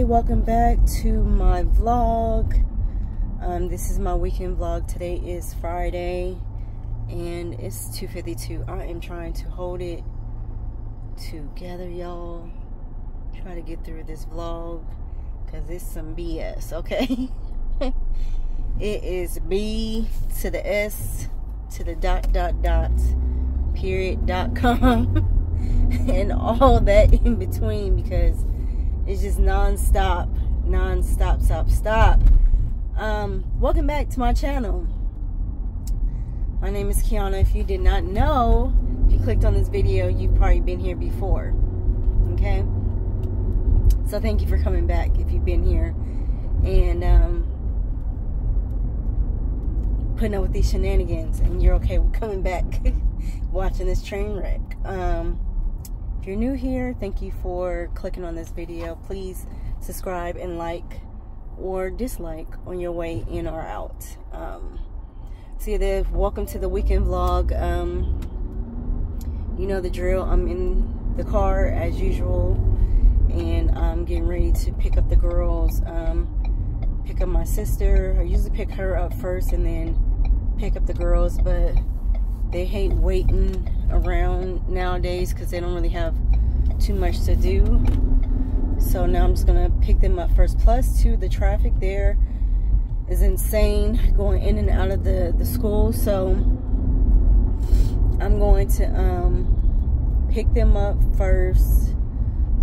welcome back to my vlog. This is my weekend vlog. Today is Friday and it's 2:52. I am trying to hold it together, y'all. Try to get through this vlog because it's some BS, okay? It is B to the S to the ... period.com and all that in between, because it's just non-stop, stop. Welcome back to my channel. My name is KiaNi. If you did not know, if you clicked on this video, you've probably been here before, okay? So thank you for coming back if you've been here and putting up with these shenanigans, and you're okay with coming back watching this train wreck. If you're new here, thank you for clicking on this video. Please subscribe and like or dislike on your way in or out. See you there. Welcome to the weekend vlog. You know the drill. I'm in the car as usual, and I'm getting ready to pick up the girls, pick up my sister. I usually pick her up first and then pick up the girls, but they hate waiting around nowadays because they don't really have too much to do. So now I'm just gonna pick them up first. Plus, too, the traffic there is insane going in and out of the school. So I'm going to pick them up first.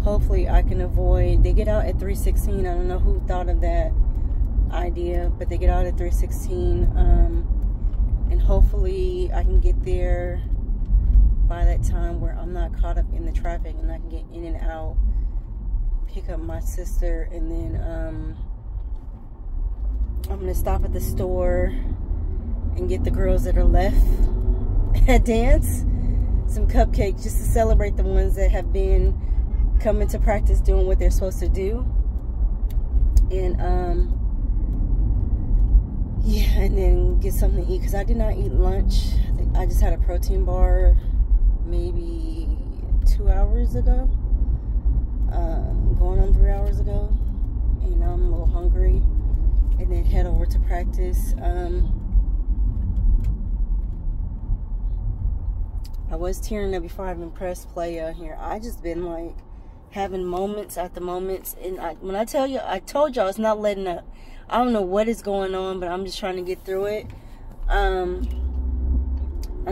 Hopefully I can avoid, they get out at 3:16. I don't know who thought of that idea, but they get out at 3:16. And hopefully I can get there by that time where I'm not caught up in the traffic and I can get in and out, pick up my sister, and then I'm gonna stop at the store and get the girls that are left at dance some cupcakes just to celebrate the ones that have been coming to practice doing what they're supposed to do. And yeah, and then get something to eat because I did not eat lunch. I just had a protein bar maybe 2 hours ago, going on 3 hours ago, and now I'm a little hungry, and then head over to practice. I was tearing up before I even pressed play on here. I just been like having moments after moments, and when I tell you, I told y'all it's not letting up. I don't know what is going on, but I'm just trying to get through it. I'm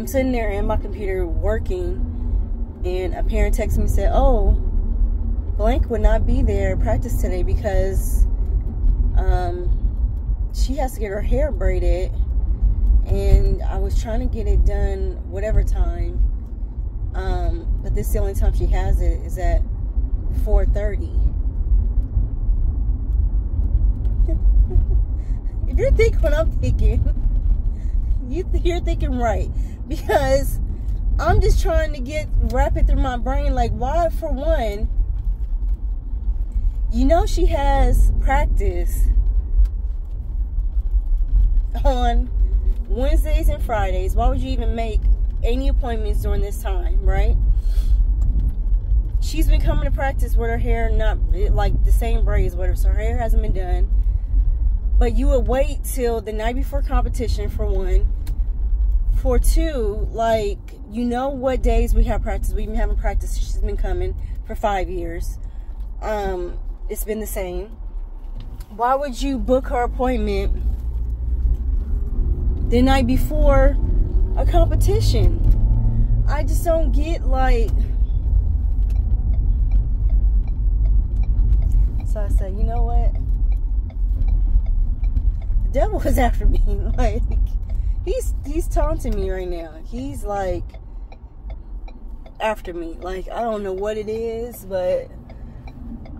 sitting there in my computer working, and a parent texted me and said, oh, blank would not be there at practice today because she has to get her hair braided, and I was trying to get it done whatever time, but this is the only time she has it is at 4:30. If you're thinking what I'm thinking, you're thinking right, because I'm just trying to wrap it through my brain. Like, why, for one, you know she has practice on Wednesdays and Fridays. Why would you even make any appointments during this time, right? She's been coming to practice with her hair not like the same braids, whatever, so her hair hasn't been done. But you would wait till the night before competition, for one. For two, like, you know what days we have practice. We've been having practice. She's been coming for 5 years. It's been the same. Why would you book her appointment the night before a competition? I just don't get, like... So I said, you know what? The devil is after me. Like, he's taunting me right now. He's like after me. Like, I don't know what it is, but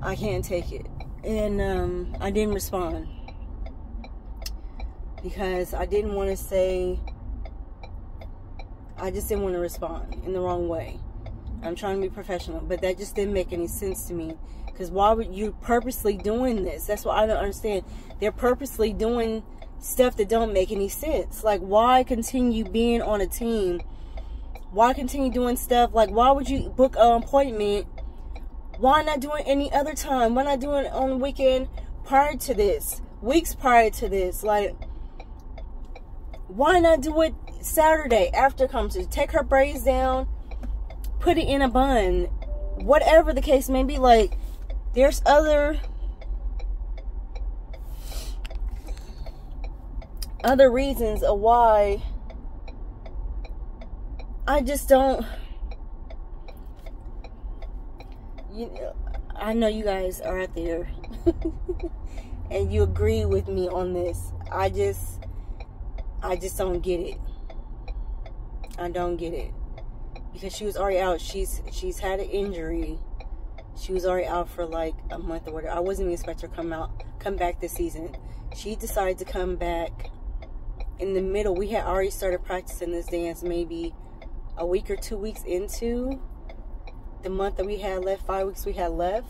I can't take it. And I didn't respond because I didn't want to say, I just didn't want to respond in the wrong way. I'm trying to be professional, but that just didn't make any sense to me. Because why would you purposely doing this? That's what I don't understand. They're purposely doing stuff that don't make any sense. Like, why continue being on a team? Why continue doing stuff? Like, why would you book an appointment Why not do it any other time? Why not do it on the weekend prior to this? Weeks prior to this? Like, why not do it Saturday after competition? Take her braids down, put it in a bun, whatever the case may be. Like, there's other reasons of why I just don't. You know, I know you guys are out there and you agree with me on this. I just don't get it. I don't get it. Because she was already out. She's had an injury. She was already out for like a month or whatever. I wasn't even expecting her to come back this season. She decided to come back in the middle. We had already started practicing this dance maybe a week or 2 weeks into the month that we had left, 5 weeks we had left.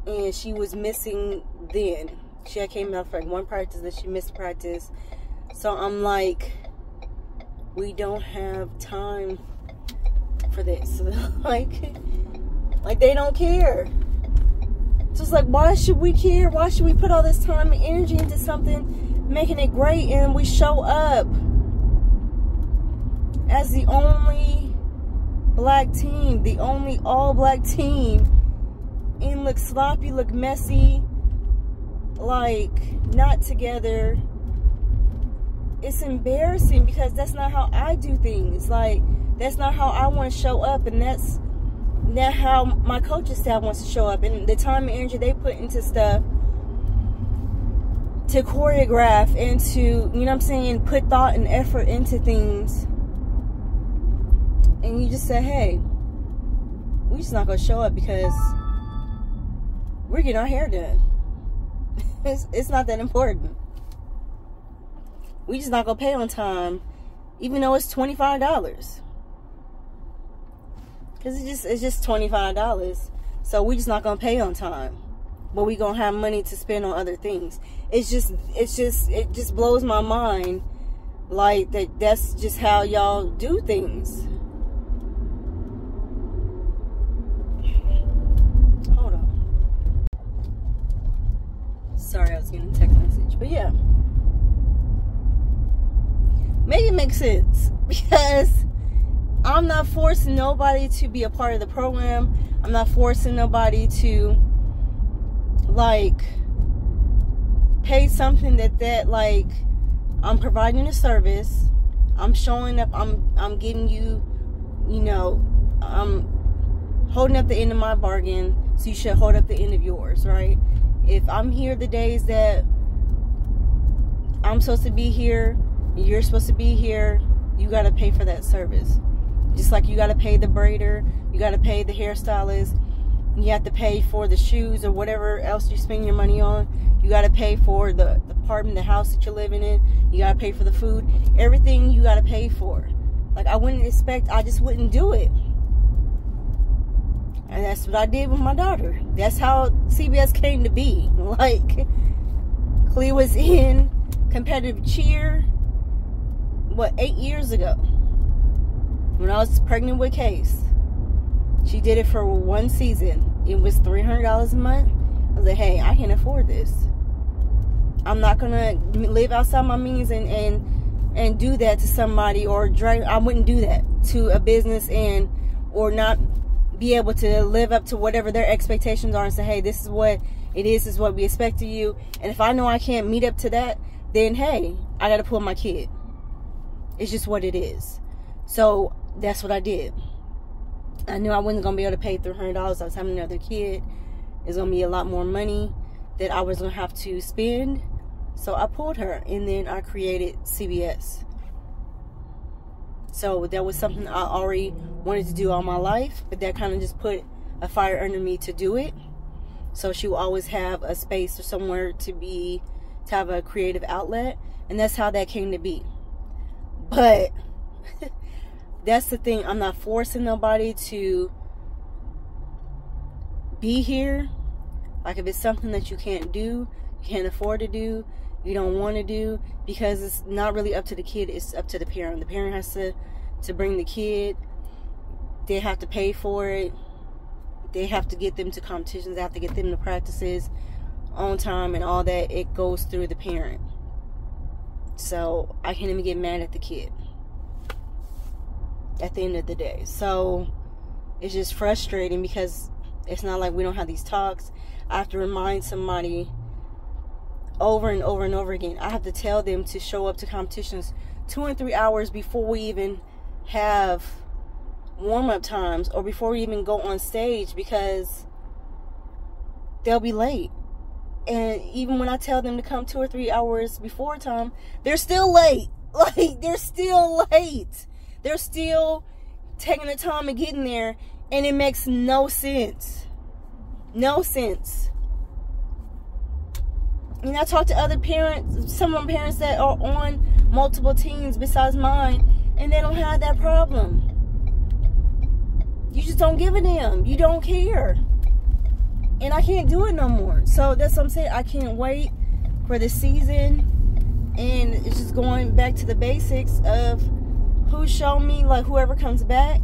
And she was missing then. She had came out for like one practice, then she missed practice. So I'm like, we don't have time for this. like they don't care. Just like, why should we care? Why should we put all this time and energy into something, making it great, and we show up as the only black team, the only all-black team, and look sloppy, look messy, like not together. It's embarrassing because that's not how I do things. Like, that's not how I want to show up, and that's not how my coaching staff wants to show up, and the time and energy they put into stuff to choreograph and to, you know what I'm saying, put thought and effort into things. And you just say, hey, we just not going to show up because we're getting our hair done. It's not that important. We just not going to pay on time, even though it's $25. Because it's just $25. So we just not going to pay on time. But we going to have money to spend on other things. It just blows my mind. Like, that's just how y'all do things. Sorry, I was getting a text message. But yeah, make it make sense, because I'm not forcing nobody to be a part of the program. I'm not forcing nobody to like pay something that like, I'm providing a service. I'm showing up. I'm getting you, you know, I'm holding up the end of my bargain, so you should hold up the end of yours, right? If I'm here the days that I'm supposed to be here, you're supposed to be here, you got to pay for that service. Just like you got to pay the braider, you got to pay the hairstylist, you have to pay for the shoes or whatever else you spend your money on. You got to pay for the apartment, the house that you're living in. You got to pay for the food. Everything you got to pay for. Like, I just wouldn't do it. And that's what I did with my daughter. That's how CBS came to be. Like, Clea was in competitive cheer, 8 years ago? When I was pregnant with Kase. She did it for one season. It was $300 a month. I was like, hey, I can't afford this. I'm not going to live outside my means and do that to somebody, or I wouldn't do that to a business or not be able to live up to whatever their expectations are and say, hey, this is what it is, this is what we expect of you. And if I know I can't meet up to that, then hey, I got to pull my kid. It's just what it is. So that's what I did. I knew I wasn't going to be able to pay $300. I was having another kid. It's going to be a lot more money that I was going to have to spend. So I pulled her, and then I created CBS. So that was something I already wanted to do all my life, but that kind of just put a fire under me to do it. So she will always have a space or somewhere to have a creative outlet, and that's how that came to be. But that's the thing, I'm not forcing nobody to be here. Like, if it's something that you can't do, you can't afford to do, you don't want to do, because it's not really up to the kid, it's up to the parent. The parent has to bring the kid. They have to pay for it. they have to get them to competitions, they have to get them to practices on time and all that. It goes through the parent. So I can't even get mad at the kid at the end of the day. So it's just frustrating because it's not like we don't have these talks. I have to remind somebody over and over and over again. I have to tell them to show up to competitions 2 and 3 hours before we even have warm-up times or before we even go on stage, because they'll be late. And even when I tell them to come 2 or 3 hours before time, they're still late. Like, they're still late. They're still taking the time and getting there, and it makes no sense. No sense. And I talk to other parents, some of them parents that are on multiple teams besides mine, and they don't have that problem. You just don't give a damn. You don't care. And I can't do it no more. So that's what I'm saying. I can't wait for the season. And it's just going back to the basics of who showed me, like, whoever comes back,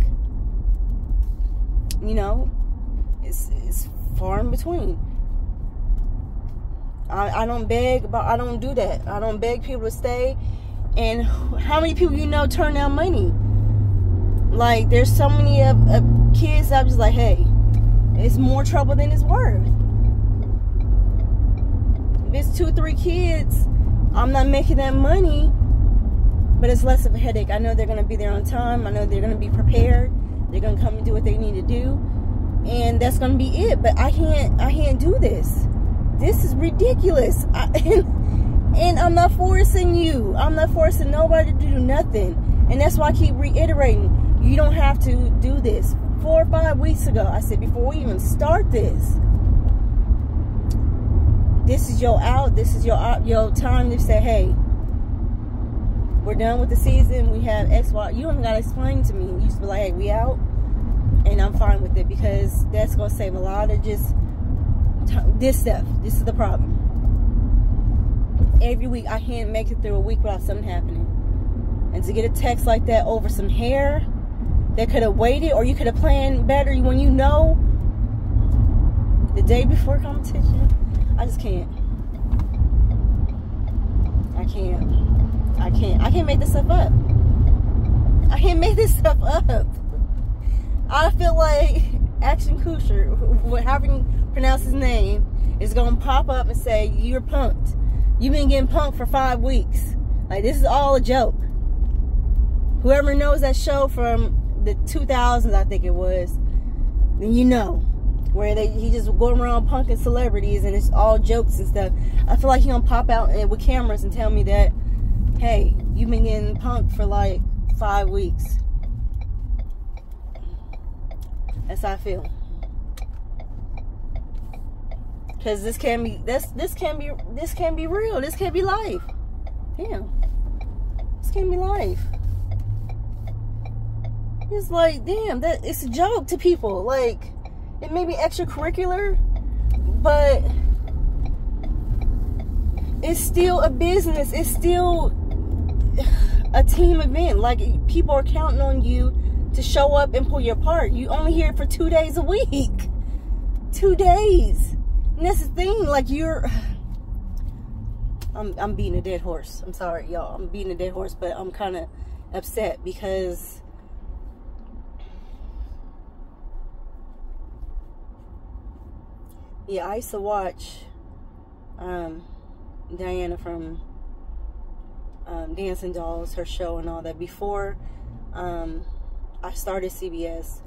you know, it's far in between. I don't beg, but I don't do that. I don't beg people to stay. And how many people you know turn down money? Like, there's so many of kids that I'm just like, hey, it's more trouble than it's worth. If it's 2 or 3 kids, I'm not making that money, but it's less of a headache. I know they're going to be there on time. I know they're going to be prepared. They're going to come and do what they need to do, and that's going to be it. But I can't do this. This is ridiculous. And I'm not forcing you. I'm not forcing nobody to do nothing. And that's why I keep reiterating, you don't have to do this. 4 or 5 weeks ago, I said, before we even start this is your out. This is your time to say, hey, we're done with the season. We have X, Y. You don't even got to explain to me. You just be like, hey, we out. And I'm fine with it, because that's going to save a lot of just this stuff. This is the problem. Every week, I can't make it through a week without something happening. And to get a text like that over some hair that could have waited, or you could have planned better when you know the day before competition, I just can't. I can't make this stuff up. I can't make this stuff up. I feel like Action Kusher, having pronounced his name, is going to pop up and say, you're punked. You've been getting punked for 5 weeks. Like, this is all a joke. Whoever knows that show from the 2000s, I think it was, then you know, where he just going around punking celebrities and it's all jokes and stuff. I feel like he gonna pop out with cameras and tell me that, hey, you've been getting punked for like 5 weeks. That's how I feel. Cause this can't be real. This can't be life. Damn. This can't be life. It's like, damn, it's a joke to people. Like, it may be extracurricular, but it's still a business. It's still a team event. Like, people are counting on you to show up and pull your part. You only here for 2 days a week. 2 days. And that's the thing. Like, I'm beating a dead horse. I'm sorry, y'all. I'm beating a dead horse, but I'm kind of upset because yeah, I used to watch Diana from Dancing Dolls, her show and all that, before I started CBS.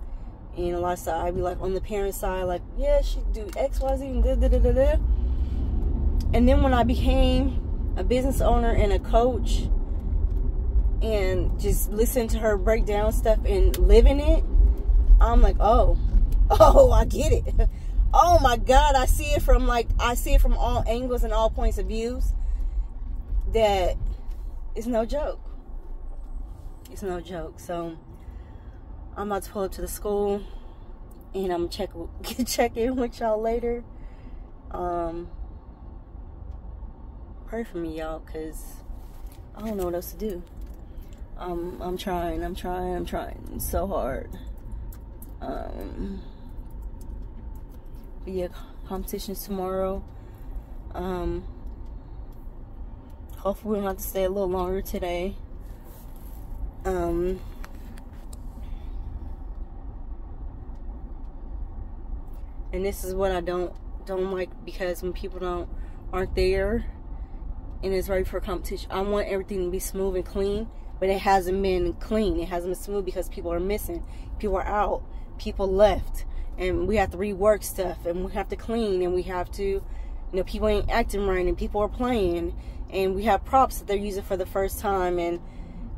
And a lot of stuff, I'd be like on the parent side, like, yeah, she do X, Y, Z, and da da da da da. And then when I became a business owner and a coach, and just listen to her break down stuff and living it, I'm like, oh, I get it. Oh my God, I see it from all angles and all points of views. That it's no joke. It's no joke. So I'm about to pull up to the school, and I'm gonna check in with y'all later. Pray for me, y'all, cause I don't know what else to do. I'm trying so hard. But yeah, competition's tomorrow. Hopefully we don't have to stay a little longer today. And this is what I don't like, because when people aren't there and it's ready for competition, I want everything to be smooth and clean, but it hasn't been clean. It hasn't been smooth because people are missing, people are out, people left, and we have to rework stuff, and we have to clean, and we have to, you know, people ain't acting right, and people are playing, and we have props that they're using for the first time, and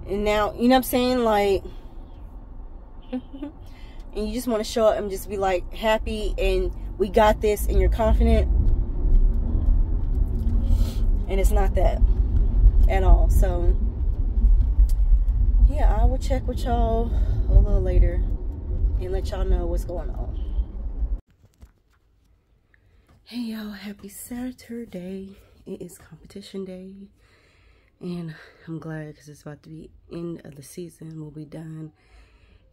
now, you know what I'm saying, like, and you just want to show up and just be like happy, and we got this, and you're confident, and it's not that at all. So yeah, I will check with y'all a little later and let y'all know what's going on. Hey y'all, happy Saturday. It is competition day, and I'm glad because it's about to be end of the season. We'll be done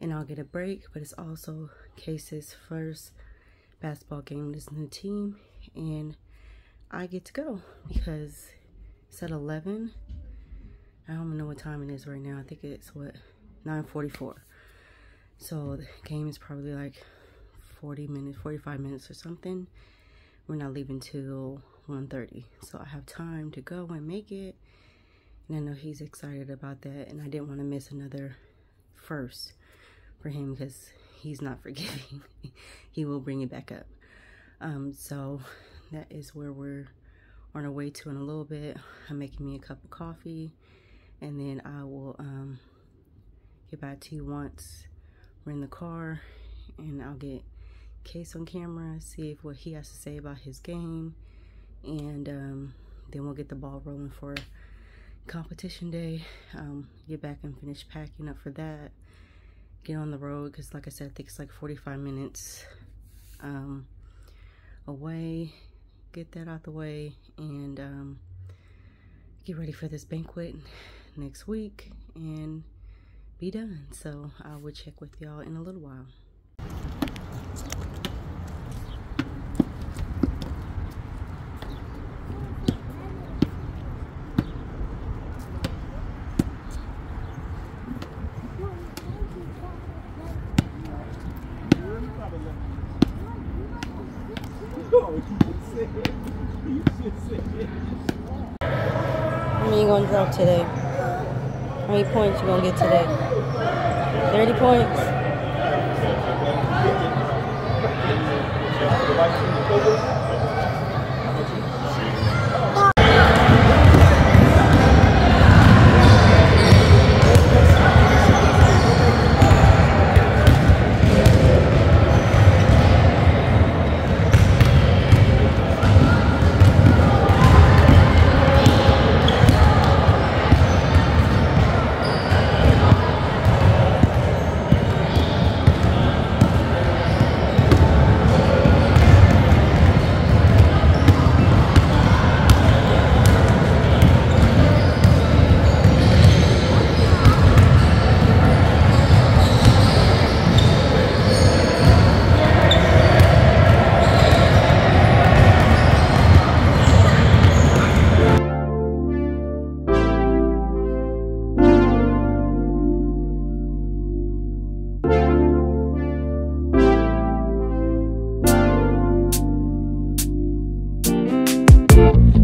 and I'll get a break, but it's also Kase's first basketball game with his new team, and I get to go because it's at 11. I don't even know what time it is right now. I think it's, what, 9:44. So the game is probably like 40 minutes, 45 minutes or something. We're not leaving till 1:30. So I have time to go and make it. And I know he's excited about that. And I didn't want to miss another first for him because he's not forgiving. He will bring it back up. So that is where we're on our way to in a little bit. I'm making me a cup of coffee, and then I will get back to you once we're in the car, and I'll get Kase on camera, see if what he has to say about his game, and then we'll get the ball rolling for competition day. Get back and finish packing up for that, get on the road, because like I said, I think it's like 45 minutes away. Get that out the way, and get ready for this banquet next week and be done. So I will check with y'all in a little while. How many you gonna drop today? How many points you gonna get today? 30 points?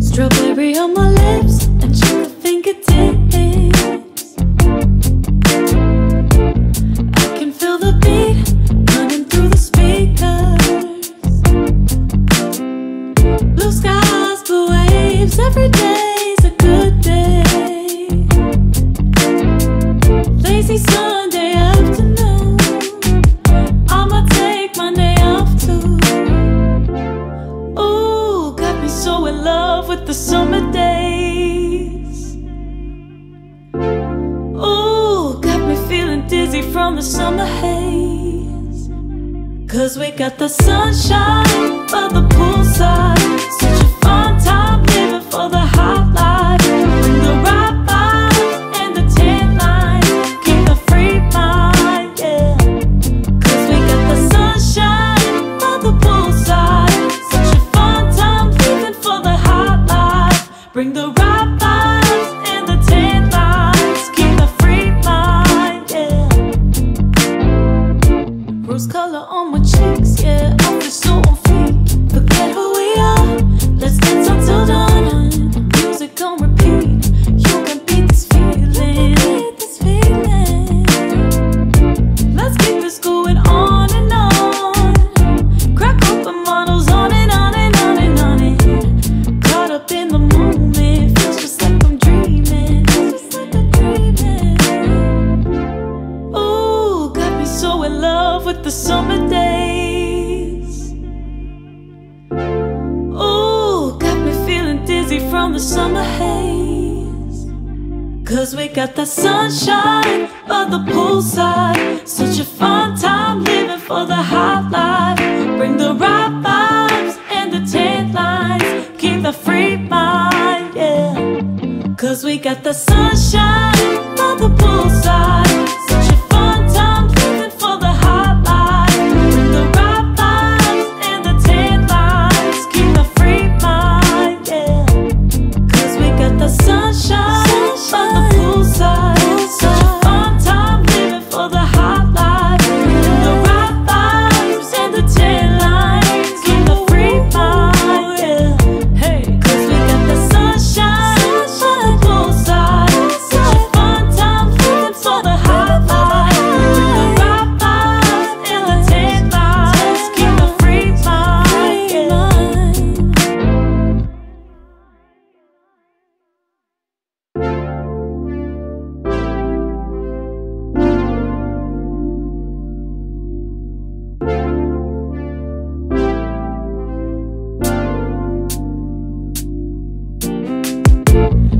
Strawberry on my lips and sugar fingertips. I can feel the beat running through the speakers. Blue skies, blue waves, every day's a good day. Lazy Sunday afternoon, I'ma take my day off too. Ooh, got me so in love with the summer days. Ooh, got me feeling dizzy from the summer haze. Cause we got the sunshine by the poolside. Such a fun time living for the hot life. Bring the right vibes and the tan lines. Keep a free mind, yeah. Cause we got the sunshine by the poolside. 'cause we got the sunshine by the poolside. Such a fun time living for the hot life. Bring the right vibes and the tan lines. Keep the free mind, yeah. 'Cause we got the sunshine by the poolside. Such a fun time living for the hot life. Bring the right vibes and the tan lines. Keep the free mind, yeah. 'Cause we got the sunshine by the poolside. Such a fun time living for the hot life. Bring the right vibes and the tan lines. Keep the free mind, yeah. Hey, 'cause we got the sunshine by the poolside. Such a fun time living for the hot life. Bring the right vibes and the tan lines. Keep the free mind, yeah.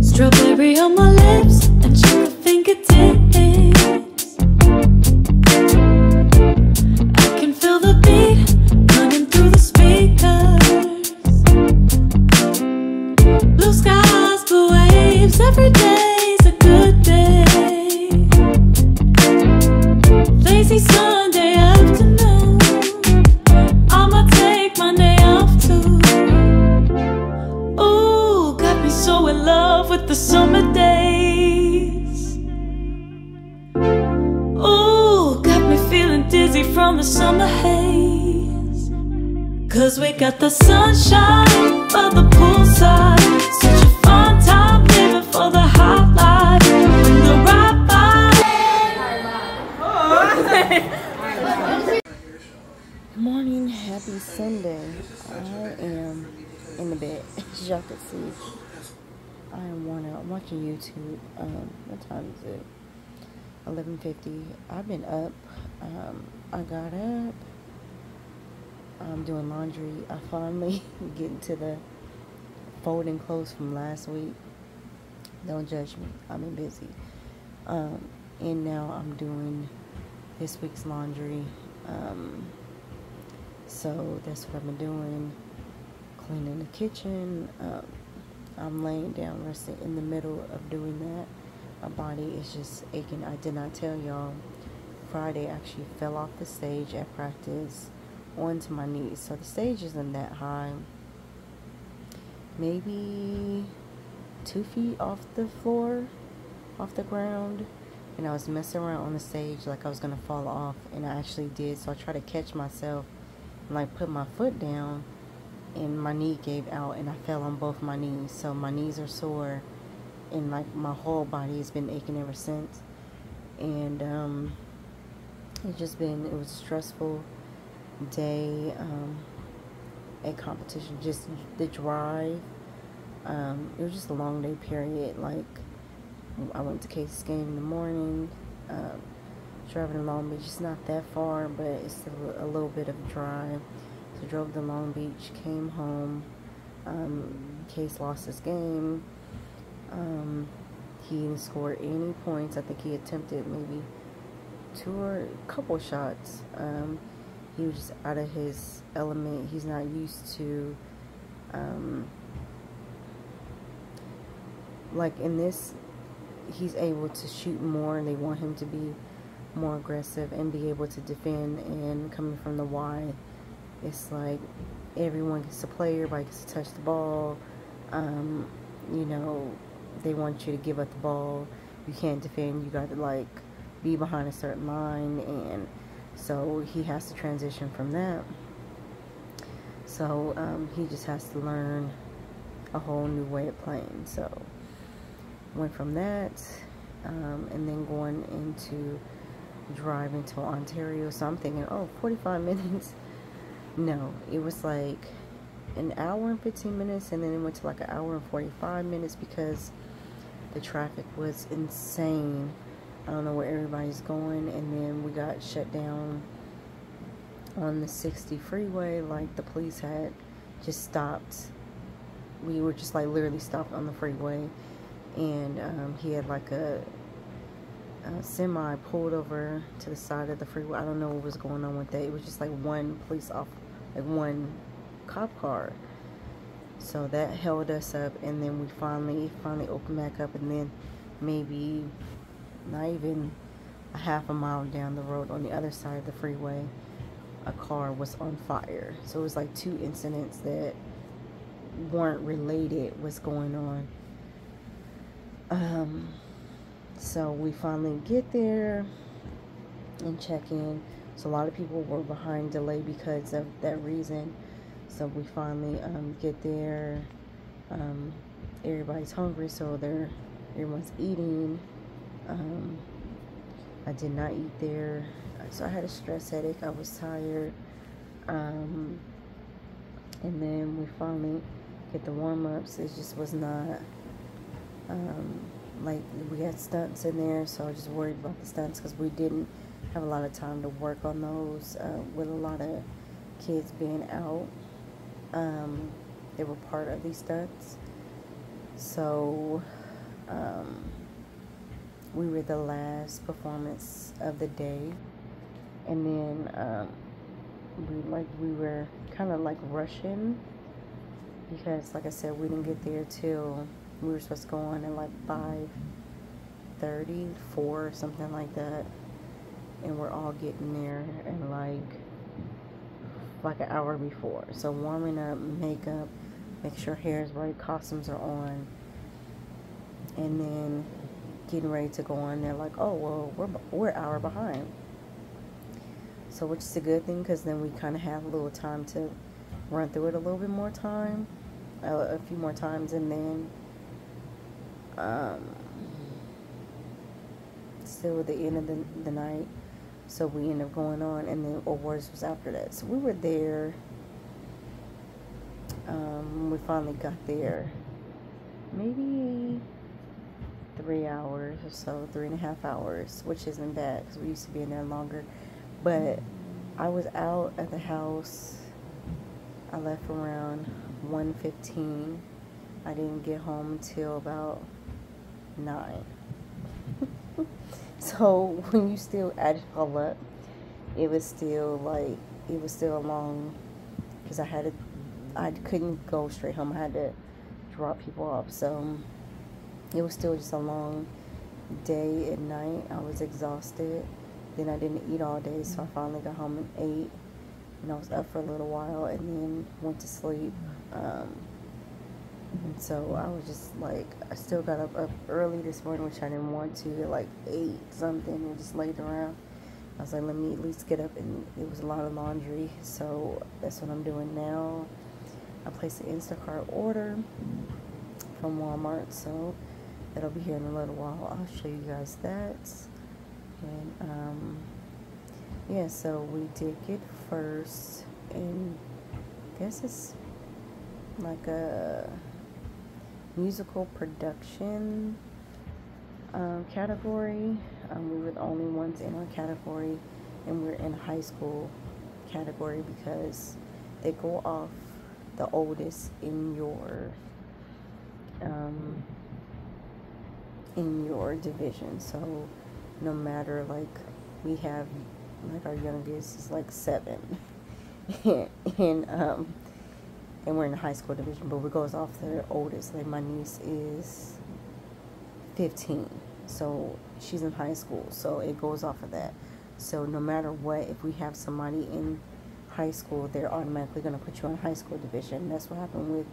Strawberry on my lips and chocolate fingertips. I can feel the beat running through the speakers. Blue skies, blue waves, every day's a good day. Lazy Sunday afternoon, I'ma take my day off too. Ooh, got me so in love with the summer days. Ooh, got me feeling dizzy from the summer haze. 'Cause we got the sunshine by the poolside. Such a fun time living for the hot life. Bring the right vibe. Good morning, happy Sunday. I am in the bed, as y'all can see. I'm watching YouTube. What time is it? 11:50. I've been up. I got up. I'm doing laundry. I finally get into the folding clothes from last week. Don't judge me. I've been busy. And now I'm doing this week's laundry. So that's what I've been doing. Cleaning the kitchen. I'm laying down resting in the middle of doing that. My body is just aching. I did not tell y'all, Friday actually fell off the stage at practice onto my knees. So the stage isn't that high, maybe 2 feet off the floor, off the ground, and I was messing around on the stage like I was gonna fall off, and I actually did. So I tried to catch myself and like put my foot down, and my knee gave out and I fell on both my knees. So my knees are sore, and like my whole body has been aching ever since. And it was a stressful day at competition. Just the drive, it was just a long day period. Like, I went to Kase's game in the morning, driving to Long Beach. It's not that far, but it's still a little bit of a drive. So drove to Long Beach, came home. Kase lost his game. He didn't score any points. I think he attempted maybe a couple shots. He was just out of his element. He's not used to like in this, he's able to shoot more, and they want him to be more aggressive and be able to defend. And coming from the Y, it's like everyone gets to play, everybody gets to touch the ball. You know, they want you to give up the ball. You can't defend. You got to like be behind a certain line, and so he has to transition from that. So he just has to learn a whole new way of playing. So went from that, and then going into driving to Ontario. So I'm thinking, oh, 45 minutes. No, it was like an hour and 15 minutes, and then it went to like an hour and 45 minutes because the traffic was insane. I don't know where everybody's going. And then we got shut down on the 60 freeway. Like, the police had just stopped. We were just like literally stopped on the freeway, and he had like a semi pulled over to the side of the freeway. I don't know what was going on with that. It was just like one like one cop car. So that held us up, and then we finally opened back up, and then maybe not even a half a mile down the road on the other side of the freeway, a car was on fire. So it was like two incidents that weren't related was going on. So we finally get there and check in. So a lot of people were behind delay because of that reason. So we finally get there. Everybody's hungry, so everyone's eating. I did not eat there, so I had a stress headache. I was tired. And then we finally get the warm-ups. It just was not like we had stunts in there, so I was just worried about the stunts because we didn't have a lot of time to work on those with a lot of kids being out. They were part of these stunts, so we were the last performance of the day, and then we were kind of like rushing because, like I said, we didn't get there till we were supposed to go on at like 5:30, 4, something like that, and we're all getting there and like an hour before. So warming up, makeup, make sure hair is right, costumes are on, and then getting ready to go on there. Like, oh well, we're an hour behind. So which is a good thing because then we kind of have a little time to run through it a little bit more time, a few more times, and then still at the end of the night. So we ended up going on, and then awards was after that. So we were there. We finally got there. Maybe 3 hours or so, 3.5 hours, which isn't bad because we used to be in there longer. But I was out at the house. I left around 1:15. I didn't get home until about 9. So when you still add it all up, it was still a long, because I couldn't go straight home. I had to drop people off. So it was still just a long day at night. I was exhausted. Then I didn't eat all day, so I finally got home and ate. And I was up for a little while and then went to sleep. And so I was just like, I still got up early this morning, which I didn't want to, at like 8 something, and just laid around. I was like, let me at least get up, and it was a lot of laundry, so that's what I'm doing now. I placed an Instacart order from Walmart, so that'll be here in a little while. I'll show you guys that. And yeah, so we did get first, and I guess it's like a musical production category. We were the only ones in our category, and we're in high school category because they go off the oldest in your division. So no matter, like, we have, like, our youngest is like 7 and we're in the high school division, but it goes off the oldest. Like, my niece is 15, so she's in high school, so it goes off of that. So no matter what, if we have somebody in high school, they're automatically going to put you on high school division. That's what happened with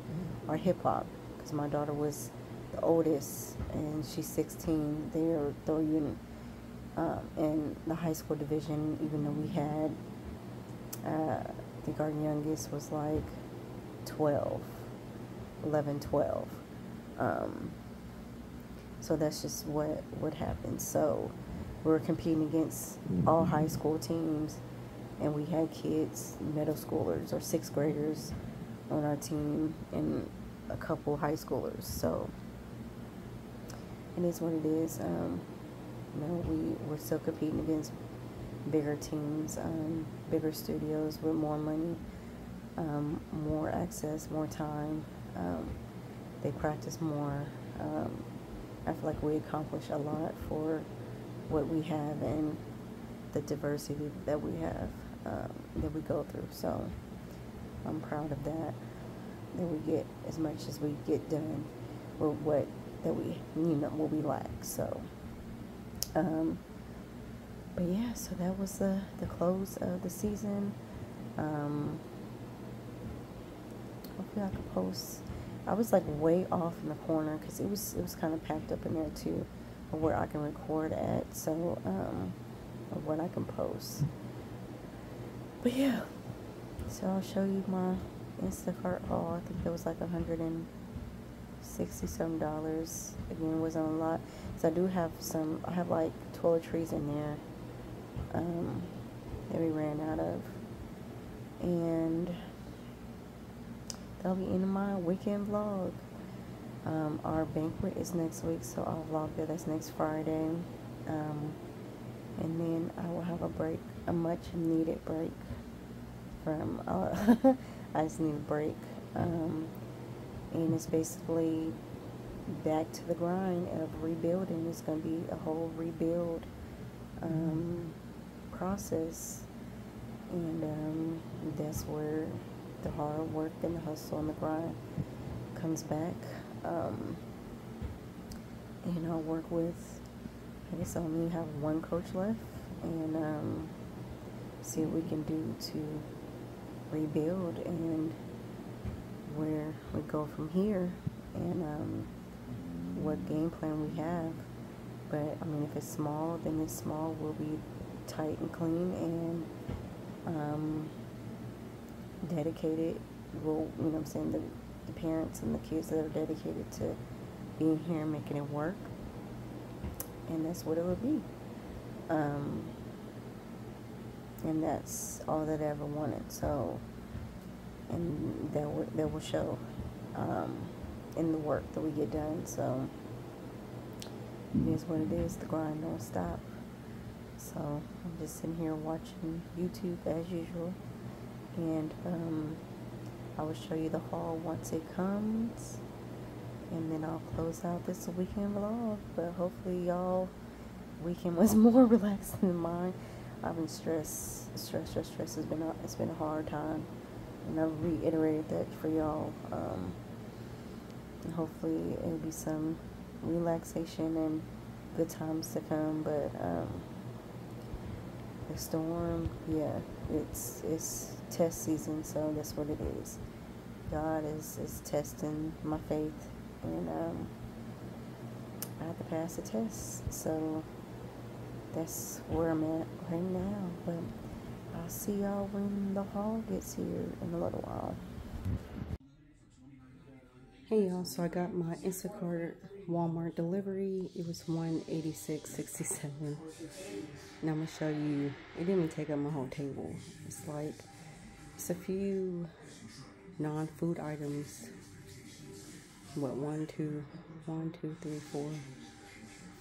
our hip-hop, because my daughter was the oldest, and she's 16. They're throwing in the high school division, even though we had, I think our youngest was like 11, 12. So that's just what happened. So we were competing against all high school teams, and we had kids, middle schoolers or 6th graders on our team, and a couple high schoolers. So it is what it is. We're still competing against bigger teams, bigger studios with more money, more access, more time. They practice more. I feel like we accomplish a lot for what we have and the diversity that we have, that we go through. So I'm proud of that we get as much as we get done with what we lack. So but yeah, so that was the close of the season. Hopefully I could post. I was like way off in the corner because it was kind of packed up in there too, of where I can record at, so of what I can post. But yeah, so I'll show you my Instacart haul. I think it was like $160 some. Again, it wasn't a lot. So I do have some. I have like toiletries in there that we ran out of, and that'll be in my weekend vlog. Our banquet is next week, so I'll vlog there. That's next Friday. And then I will have a break, a much needed break from, I just need a break. And it's basically back to the grind of rebuilding. It's going to be a whole rebuild process. And that's where the hard work and the hustle and the grind comes back. And I'll work with, I guess I only have one coach left, and see what we can do to rebuild and where we go from here, and what game plan we have. But I mean, if it's small, then it's small. We'll be tight and clean and dedicated. We'll, you know what I'm saying, the parents and the kids that are dedicated to being here and making it work, and that's what it will be. And that's all that I ever wanted. So, and that will show in the work that we get done. So it is what it is. The grind don't stop. So I'm just sitting here watching YouTube as usual, and I will show you the haul once it comes, and then I'll close out this weekend vlog. But hopefully y'all weekend was more relaxed than mine. I've been stressed. It's been a hard time, and I've reiterated that for y'all. And hopefully it'll be some relaxation and good times to come. But the storm, yeah, it's test season, so that's what it is. God is testing my faith, and I have to pass the test. So that's where I'm at right now. But I'll see y'all when the haul gets here in a little while. Hey y'all, so I got my Instacart Walmart delivery. It was $186.67. And I'm gonna show you, it didn't even take up my whole table. It's a few non-food items. What,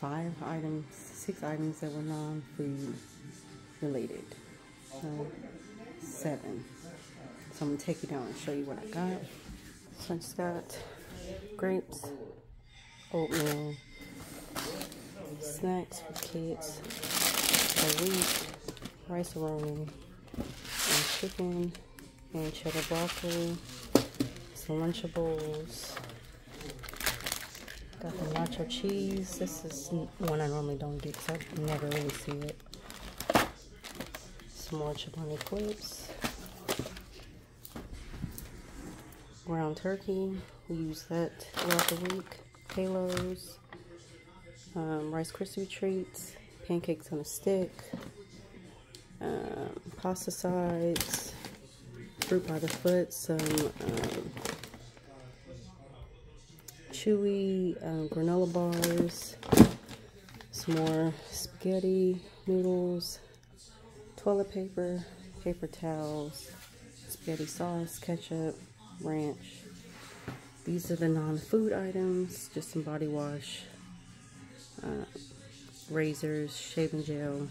5 items, 6 items that were non-food related. 7. So I'm gonna take you down and show you what I got. So I just got grapes, oatmeal, snacks for kids, a wheat, rice roll, and chicken, and cheddar broccoli, some Lunchables. Got the nacho cheese. This is one I normally don't get because I never really see it. Some more chipolata clips. Ground turkey. We use that throughout the week. Halos. Rice Krispie treats. Pancakes on a stick. Pasta sides. Fruit by the foot. Some chewy granola bars, some more spaghetti noodles, toilet paper, paper towels, spaghetti sauce, ketchup, ranch. These are the non-food items, just some body wash, razors, shaving gel,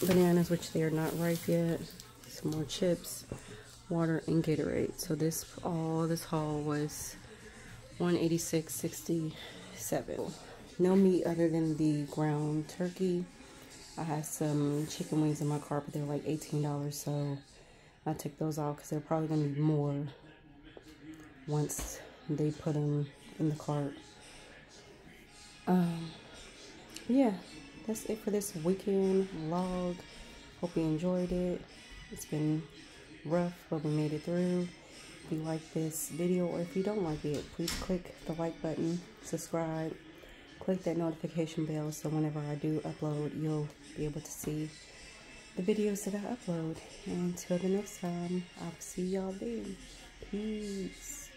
bananas, which they are not ripe yet, some more chips, water, and Gatorade. So this haul was $186.67. No meat other than the ground turkey. I have some chicken wings in my cart, but they're like $18, so I took those off because they're probably going to be more once they put them in the cart. Yeah, that's it for this weekend vlog. Hope you enjoyed it. It's been rough, but we made it through. If you like this video, or if you don't like it, please click the like button, subscribe, click that notification bell so whenever I do upload, you'll be able to see the videos that I upload. And until the next time, I'll see y'all then. Peace.